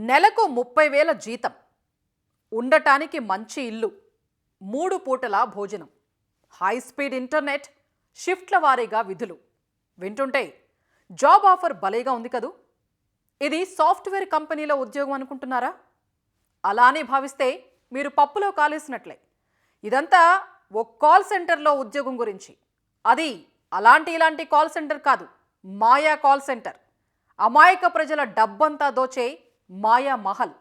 నెలకు 30,000 జీతం, ఉండటానికి మంచి ఇల్లు, 3 పూటల భోజనం, హై స్పీడ్ ఇంటర్నెట్, షిఫ్ట్ల వారీగా విధులు. వింటుంటే జాబ్ ఆఫర్ భలేగా ఉంది కదూ. ఇది సాఫ్ట్వేర్ కంపెనీలో ఉద్యోగం అనుకుంటున్నారా? అలానే భావిస్తే మీరు పప్పులో కాలేసినట్లే. ఇదంతా ఓ కాల్ సెంటర్లో ఉద్యోగం గురించి. అది ఇలాంటి కాల్ సెంటర్ కాదు, మాయా కాల్ సెంటర్. అమాయక ప్రజల డబ్బంతా దోచే మాయా మహల్.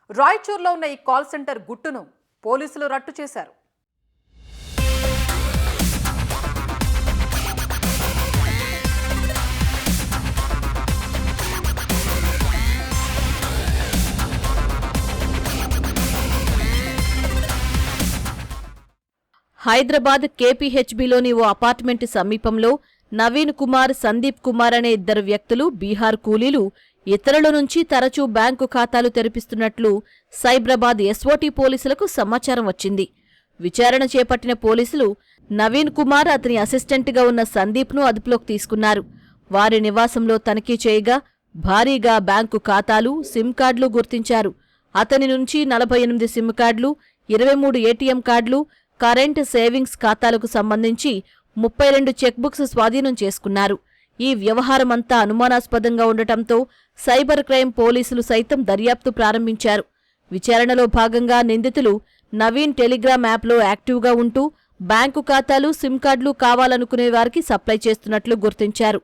రాయచూర్లో ఉన్న ఈ కాల్ సెంటర్ గుట్టును పోలీసులు రట్టు చేశారు. హైదరాబాద్ కేపీహెచ్బీలోని ఓ అపార్ట్మెంట్ సమీపంలో నవీన్ కుమార్, సందీప్ కుమార్ అనే 2 వ్యక్తులు బీహార్ కూలీలు ఇతరుల నుంచి తరచూ బ్యాంకు ఖాతాలు తెరిపిస్తున్నట్లు సైబరాబాద్ ఎస్ఓటీ పోలీసులకు సమాచారం వచ్చింది. విచారణ చేపట్టిన పోలీసులు నవీన్ కుమార్, అతని అసిస్టెంట్గా ఉన్న సందీప్ను అదుపులోకి తీసుకున్నారు. వారి నివాసంలో తనిఖీ చేయగా భారీగా బ్యాంకు ఖాతాలు, సిమ్ కార్డులు గుర్తించారు. అతని నుంచి 48 సిమ్ కార్డులు, 23 ఏటీఎం కార్డులు, కరెంట్, సేవింగ్స్ ఖాతాలకు సంబంధించి 32 చెక్బుక్స్ స్వాధీనం చేసుకున్నారు. ఈ వ్యవహారమంతా అనుమానాస్పదంగా ఉండటంతో సైబర్ క్రైమ్ పోలీసులు సైతం దర్యాప్తు ప్రారంభించారు. విచారణలో భాగంగా నిందితులు నవీన్ టెలిగ్రామ్ యాప్లో యాక్టివ్గా ఉంటూ బ్యాంకు ఖాతాలు, సిమ్ కార్డులు కావాలనుకునే వారికి సప్లై చేస్తున్నట్లు గుర్తించారు.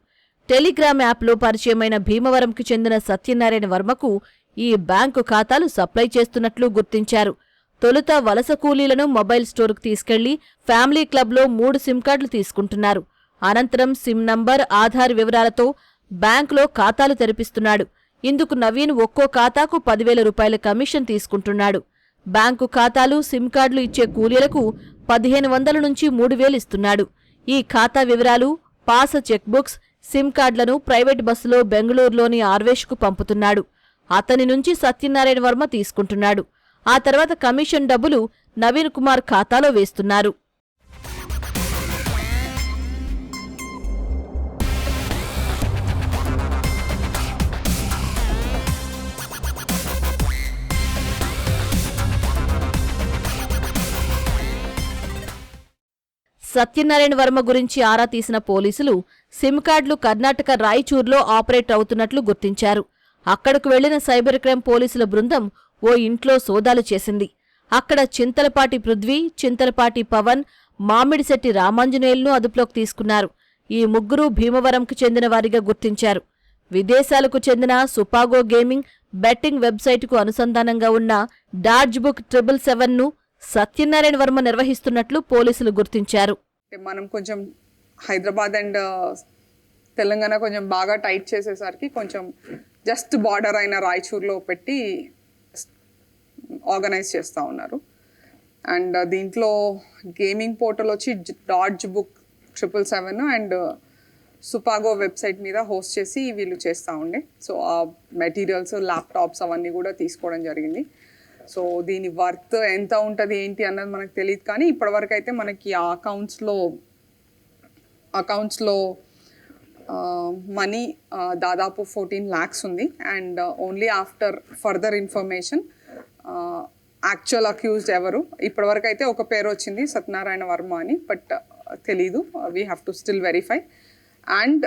టెలిగ్రామ్ యాప్లో పరిచయమైన భీమవరంకు చెందిన సత్యనారాయణ వర్మకు ఈ బ్యాంకు ఖాతాలు సప్లై చేస్తున్నట్లు గుర్తించారు. తొలుత వలస కూలీలను మొబైల్ స్టోర్కు తీసుకెళ్లి ఫ్యామిలీ క్లబ్లో 3 సిమ్ కార్డులు తీసుకుంటున్నారు. అనంతరం సిమ్ నంబర్, ఆధార్ వివరాలతో బ్యాంకులో ఖాతాలు తెరిపిస్తున్నాడు. ఇందుకు నవీన్ ఒక్కో ఖాతాకు 10,000 రూపాయల కమిషన్ తీసుకుంటున్నాడు. బ్యాంకు ఖాతాలు, సిమ్ కార్డులు ఇచ్చే కూలీలకు 1,500 నుంచి 3,000 ఇస్తున్నాడు. ఈ ఖాతా వివరాలు, పాస, చెక్బుక్స్, సిమ్ కార్డులను ప్రైవేట్ బస్సులో బెంగళూరులోని ఆర్వేష్కు పంపుతున్నాడు. అతని నుంచి సత్యనారాయణ వర్మ తీసుకుంటున్నాడు. ఆ తర్వాత కమిషన్ డబ్బులు నవీన్ కుమార్ ఖాతాలో వేస్తున్నారు. సత్యనారాయణ వర్మ గురించి ఆరా తీసిన పోలీసులు సిమ్ కార్డులు కర్ణాటక రాయచూర్లో ఆపరేట్ అవుతున్నట్లు గుర్తించారు. అక్కడకు వెళ్లిన సైబర్ క్రైమ్ పోలీసుల బృందం ఓ ఇంట్లో సోదాలు చేసింది. అక్కడ చింతలపాటి పృథ్వీ, చింతలపాటి పవన్, మామిడిశెట్టి రామాంజనేయులను అదుపులోకి తీసుకున్నారు. ఈ ముగ్గురు భీమవరంకు చెందిన వారిగా గుర్తించారు. విదేశాలకు చెందిన సుపాగో గేమింగ్, బెట్టింగ్ వెబ్సైటుకు అనుసంధానంగా ఉన్న డాడ్జ్ బుక్ 777ను సత్యనారాయణ వర్మ నిర్వహిస్తున్నట్లు పోలీసులు గుర్తించారు. మనం కొంచెం హైదరాబాద్ అండ్ తెలంగాణ కొంచెం బాగా టైట్ చేసేసరికి కొంచెం జస్ట్ బార్డర్ అయిన రాయచూర్లో పెట్టి ఆర్గనైజ్ చేస్తూ ఉన్నారు. అండ్ దీంట్లో గేమింగ్ పోర్టల్ వచ్చి డాడ్జ్ బుక్ 777 అండ్ సుపాగో వెబ్సైట్ మీద హోస్ట్ చేసి వీళ్ళు చేస్తూ ఉండే. సో ఆ మెటీరియల్స్, ల్యాప్టాప్స్ అవన్నీ కూడా తీసుకోవడం జరిగింది. సో దీని వర్త్ ఎంత ఉంటుంది ఏంటి అన్నది మనకు తెలియదు, కానీ ఇప్పటివరకు అయితే మనకి ఆ అకౌంట్స్లో మనీ దాదాపు 14 lakhs ఉంది. And only after further information actual accused ఎవరు, ఇప్పటివరకు అయితే ఒక పేరు వచ్చింది సత్యనారాయణ వర్మ అని, బట్ తెలీదు. We have to still verify. And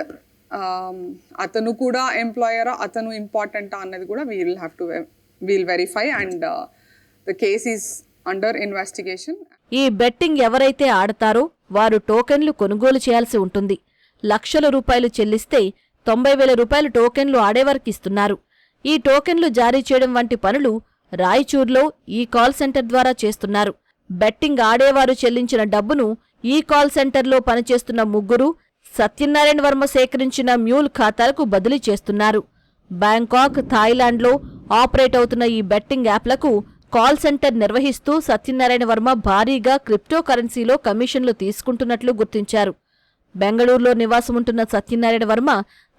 అతను కూడా ఎంప్లాయరా, అతను ఇంపార్టెంటా అన్నది కూడా we'll verify. And the case is under investigation. ఈ బెట్టింగ్ ఎవరైతే ఆడతారో వారు టోకెన్లు కొనుగోలు చేయాల్సి ఉంటుంది. లక్షల రూపాయలు చెల్లిస్తే 90,000 రూపాయలు టోకెన్లు ఆడేవారికి ఇస్తున్నారు. ఈ టోకెన్లు జారీ చేయడం వంటి పనులు రాయచూర్లో ఈ కాల్ సెంటర్ ద్వారా చేస్తున్నారు. బెట్టింగ్ ఆడేవారు చెల్లించిన డబ్బును ఈ కాల్ సెంటర్లో పనిచేస్తున్న ముగ్గురు సత్యనారాయణ వర్మ సేకరించిన మ్యూల్ ఖాతాలకు బదిలీ చేస్తున్నారు. బ్యాంకాక్, థాయిలాండ్లో ఆపరేట్ అవుతున్న ఈ బెట్టింగ్ యాప్లకు కాల్ సెంటర్ నిర్వహిస్తూ సత్యనారాయణ వర్మ భారీగా క్రిప్టో కరెన్సీలో కమిషన్లు తీసుకుంటున్నట్లు గుర్తించారు. బెంగళూరులో నివాసముంటున్న సత్యనారాయణ వర్మ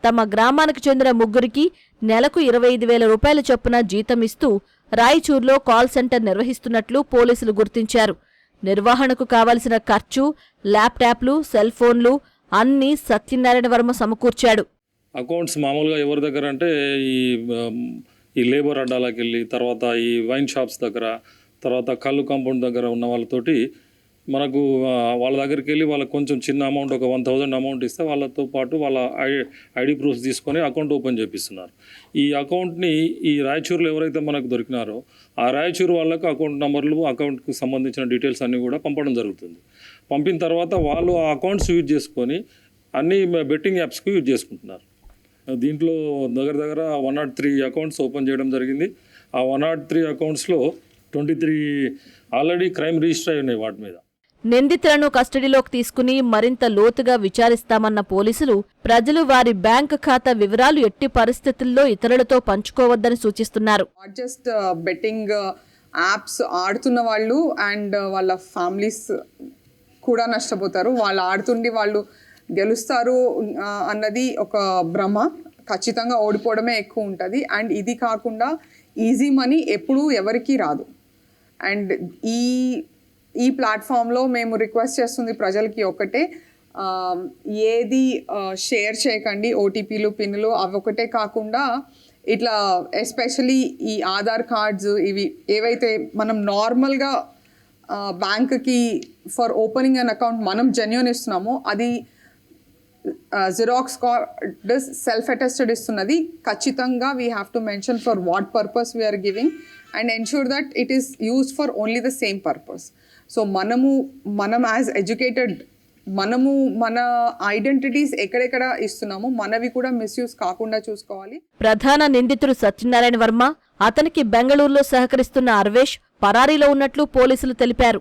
తమ గ్రామానికి చెందిన ముగ్గురికి నెలకు 25,000 రూపాయల చొప్పున జీతం ఇస్తూ రాయచూర్లో కాల్ సెంటర్ నిర్వహిస్తున్నట్లు పోలీసులు గుర్తించారు. నిర్వహణకు కావలసిన ఖర్చు, ల్యాప్టాప్లు, సెల్ ఫోన్లు అన్నీ సత్యనారాయణ వర్మ సమకూర్చాడు. అకౌంట్స్ మామూలుగా ఎవరి దగ్గర అంటే ఈ ఈ లేబర్ అడ్డాలకు వెళ్ళి తర్వాత ఈ వైన్ షాప్స్ దగ్గర తర్వాత కళ్ళు కాంపౌండ్ దగ్గర ఉన్న వాళ్ళతోటి మనకు వాళ్ళ దగ్గరికి వెళ్ళి వాళ్ళకి కొంచెం చిన్న అమౌంట్ ఒక 1000 అమౌంట్ ఇస్తే వాళ్ళతో పాటు వాళ్ళ ఐడి ప్రూఫ్స్ తీసుకొని అకౌంట్ ఓపెన్ చేపిస్తున్నారు. ఈ అకౌంట్ని ఈ రాయచూరులో ఎవరైతే మనకు దొరికినారో ఆ రాయచూరు వాళ్ళకు అకౌంట్ నెంబర్లు అకౌంట్కి సంబంధించిన డీటెయిల్స్ అన్నీ కూడా పంపడం జరుగుతుంది. పంపిన తర్వాత వాళ్ళు ఆ అకౌంట్స్ యూజ్ చేసుకొని అన్ని బెట్టింగ్ యాప్స్కి యూజ్ చేసుకుంటున్నారు. దీంట్లో దగ్గర 103 అకౌంట్స్ ఓపెన్ చేయడం జరిగింది. ఆ 103 అకౌంట్స్లో 23 ఆల్రెడీ క్రైమ్ రిజిస్టర్ అయి ఉన్నాయి వాటి మీద. నిందితులను కస్టడీలోకి తీసుకుని మరింత లోతుగా విచారిస్తామన్న పోలీసులు ప్రజలు వారి బ్యాంక్ ఖాతా వివరాలు ఎట్టి పరిస్థితుల్లో ఇతరులతో పంచుకోవద్దని సూచిస్తున్నారు. నాట్ జస్ట్ బెట్టింగ్ యాప్స్ ఆడుతున్న వాళ్ళు అండ్ వాళ్ళ ఫ్యామిలీస్ కూడా నష్టపోతారు. వాళ్ళు ఆడుతుండి వాళ్ళు గెలుస్తారు అన్నది ఒక భ్రమ. ఖచ్చితంగా ఓడిపోవడమే ఎక్కువ ఉంటుంది. అండ్ ఇది కాకుండా ఈజీ మనీ ఎప్పుడూ ఎవరికీ రాదు. అండ్ ఈ ప్లాట్ఫామ్లో మేము రిక్వెస్ట్ చేస్తుంది ప్రజలకి ఒకటే, ఏది షేర్ చేయకండి. ఓటీపీలు పిన్లు అవి ఒకటే కాకుండా ఇట్లా ఎస్పెషలీ ఈ ఆధార్ కార్డ్స్ ఇవి ఏవైతే మనం నార్మల్గా బ్యాంక్కి ఫర్ ఓపెనింగ్ అన్ అకౌంట్ మనం జెన్యూన్ ఇస్తున్నామో అది జిరాక్స్ కార్డ్ సెల్ఫ్ అటెస్టెడ్ ఇస్తున్నది. ఖచ్చితంగా we have to mention for what purpose we are giving and ensure that it is used for only the same purpose. So మనం యాజ్ ఎడ్యుకేటెడ్ మనము మన identities ఎక్కడెక్కడ ఇస్తున్నామో మనవి కూడా మిస్యూజ్ కాకుండా చూసుకోవాలి. ప్రధాన నిందితుడు సత్యనారాయణ వర్మ, అతనికి బెంగళూరులో సహకరిస్తున్న అర్వేష్ పరారీలో ఉన్నట్లు పోలీసులు తెలిపారు.